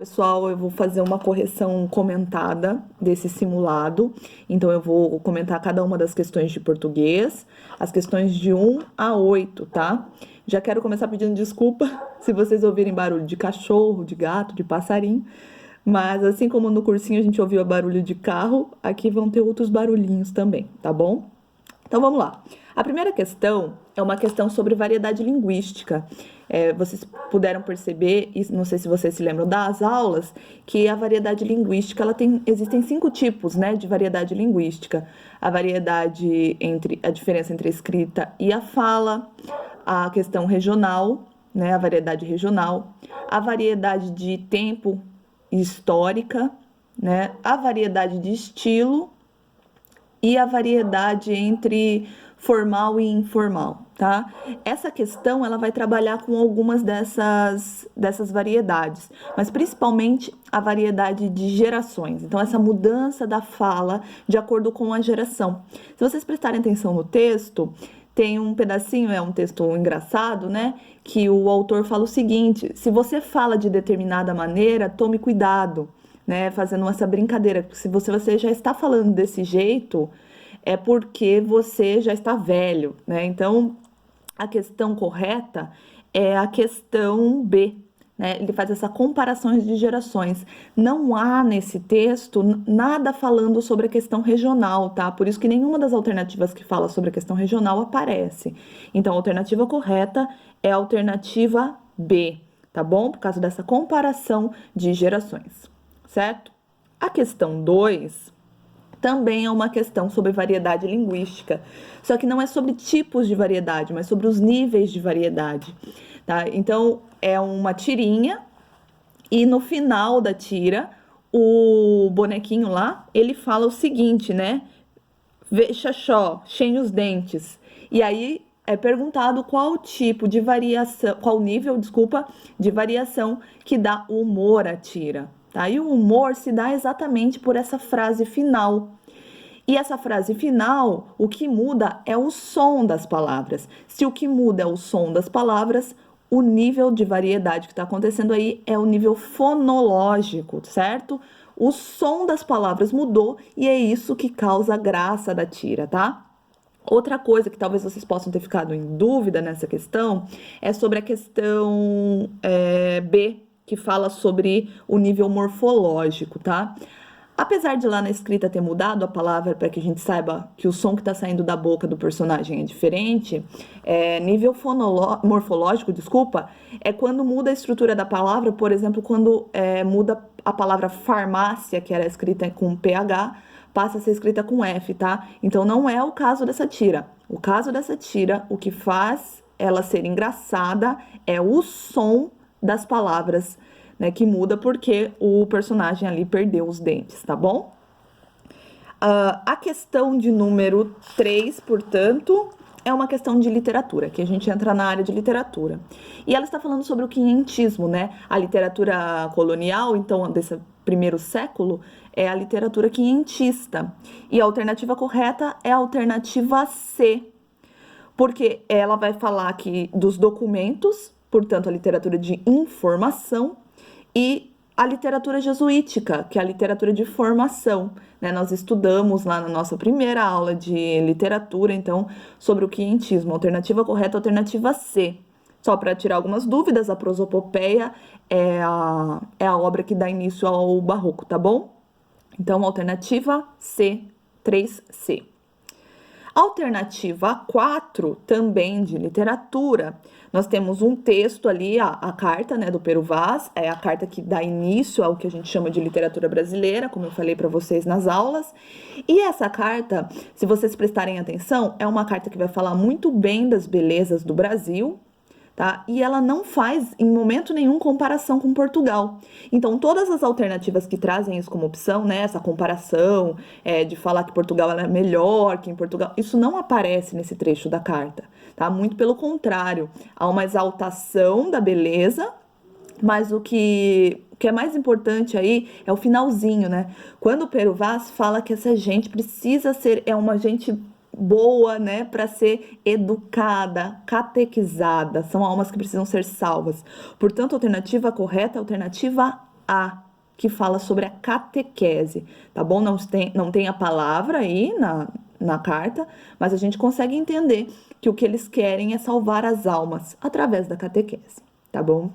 Pessoal, eu vou fazer uma correção comentada desse simulado. Então, eu vou comentar cada uma das questões de português, as questões de 1 a 8, tá? Já quero começar pedindo desculpa se vocês ouvirem barulho de cachorro, de gato, de passarinho. Mas, assim como no cursinho a gente ouviu barulho de carro, aqui vão ter outros barulhinhos também, tá bom? Então vamos lá. A primeira questão é uma questão sobre variedade linguística. Vocês puderam perceber, e não sei se vocês se lembram das aulas, que a variedade linguística, existem 5 tipos, né, de variedade linguística. A diferença entre a escrita e a fala, a questão regional, né, a variedade regional, a variedade de tempo histórica, né, a variedade de estilo e a variedade entre formal e informal, tá? Essa questão, ela vai trabalhar com algumas dessas variedades, mas principalmente a variedade de gerações. Então, essa mudança da fala de acordo com a geração. Se vocês prestarem atenção no texto, tem um pedacinho, é um texto engraçado, né? Que o autor fala o seguinte: se você fala de determinada maneira, tome cuidado, né? Fazendo essa brincadeira. Se você já está falando desse jeito, é porque você já está velho, né? Então, a questão correta é a questão B, né? Ele faz essa comparação de gerações. Não há nesse texto nada falando sobre a questão regional, tá? Por isso que nenhuma das alternativas que fala sobre a questão regional aparece. Então, a alternativa correta é a alternativa B, tá bom? Por causa dessa comparação de gerações, certo? A questão 2 também é uma questão sobre variedade linguística, só que não é sobre tipos de variedade, mas sobre os níveis de variedade, tá? Então, é uma tirinha e no final da tira, o bonequinho lá, ele fala o seguinte, né? Veja só, cheio os dentes. E aí é perguntado qual tipo de variação, qual nível, desculpa, de variação que dá o humor à tira. Tá? E o humor se dá exatamente por essa frase final. E essa frase final, o que muda é o som das palavras. Se o que muda é o som das palavras, o nível de variedade que está acontecendo aí é o nível fonológico, certo? O som das palavras mudou e é isso que causa a graça da tira, tá? Outra coisa que talvez vocês possam ter ficado em dúvida nessa questão é sobre a questão B, que fala sobre o nível morfológico, tá? Apesar de lá na escrita ter mudado a palavra para que a gente saiba que o som que está saindo da boca do personagem é diferente, nível morfológico, desculpa, é quando muda a estrutura da palavra, por exemplo, quando muda a palavra farmácia, que era escrita com PH, passa a ser escrita com F, tá? Então não é o caso dessa tira. O caso dessa tira, o que faz ela ser engraçada é o som das palavras, né, que muda porque o personagem ali perdeu os dentes, tá bom? A questão de número 3, portanto, é uma questão de literatura, que a gente entra na área de literatura. E ela está falando sobre o quinhentismo, né? A literatura colonial, então, desse primeiro século, é a literatura quinhentista. E a alternativa correta é a alternativa C, porque ela vai falar aqui dos documentos, portanto, a literatura de informação, e a literatura jesuítica, que é a literatura de formação, né? Nós estudamos lá na nossa primeira aula de literatura, então, sobre o quinhentismo. Alternativa correta, alternativa C. Só para tirar algumas dúvidas, a prosopopeia é a obra que dá início ao barroco, tá bom? Então, alternativa C, 3C. Alternativa 4, também de literatura, nós temos um texto ali, a carta, né, do Pero Vaz, é a carta que dá início ao que a gente chama de literatura brasileira, como eu falei para vocês nas aulas. E essa carta, se vocês prestarem atenção, é uma carta que vai falar muito bem das belezas do Brasil, tá? E ela não faz, em momento nenhum, comparação com Portugal. Então, todas as alternativas que trazem isso como opção, né, essa comparação, de falar que Portugal é melhor que em Portugal, isso não aparece nesse trecho da carta, tá? Muito pelo contrário, há uma exaltação da beleza, mas o que é mais importante aí é o finalzinho, né? Quando o Pero Vaz fala que essa gente precisa ser, uma gente boa, né, para ser educada, catequizada, são almas que precisam ser salvas. Portanto, a alternativa correta é a alternativa A, que fala sobre a catequese, tá bom? Não tem a palavra aí na carta, mas a gente consegue entender que o que eles querem é salvar as almas através da catequese, tá bom?